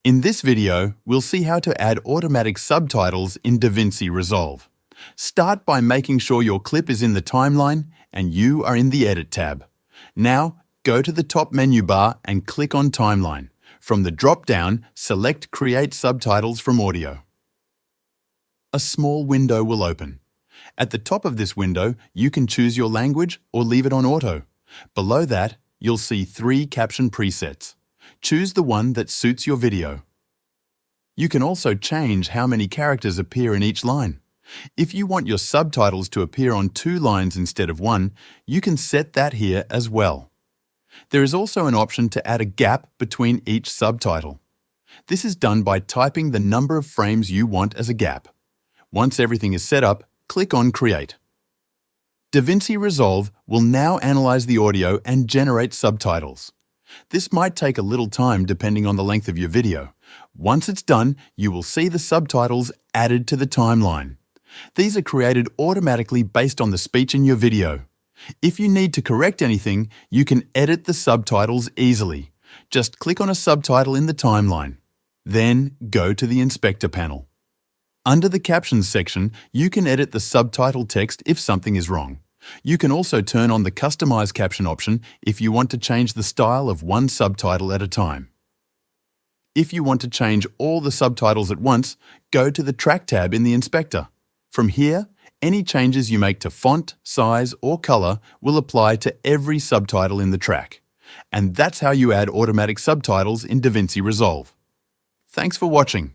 In this video, we'll see how to add automatic subtitles in DaVinci Resolve. Start by making sure your clip is in the timeline and you are in the Edit tab. Now, go to the top menu bar and click on Timeline. From the drop-down, select Create Subtitles from Audio. A small window will open. At the top of this window, you can choose your language or leave it on auto. Below that, you'll see 3 caption presets. Choose the one that suits your video. You can also change how many characters appear in each line. If you want your subtitles to appear on 2 lines instead of 1, you can set that here as well. There is also an option to add a gap between each subtitle. This is done by typing the number of frames you want as a gap. Once everything is set up, click on Create. DaVinci Resolve will now analyze the audio and generate subtitles. This might take a little time depending on the length of your video. Once it's done, you will see the subtitles added to the timeline. These are created automatically based on the speech in your video. If you need to correct anything, you can edit the subtitles easily. Just click on a subtitle in the timeline. Then go to the Inspector panel. Under the Captions section, you can edit the subtitle text if something is wrong. You can also turn on the Customize Caption option if you want to change the style of one subtitle at a time. If you want to change all the subtitles at once, go to the Track tab in the Inspector. From here, any changes you make to font, size, or color will apply to every subtitle in the track. And that's how you add automatic subtitles in DaVinci Resolve. Thanks for watching.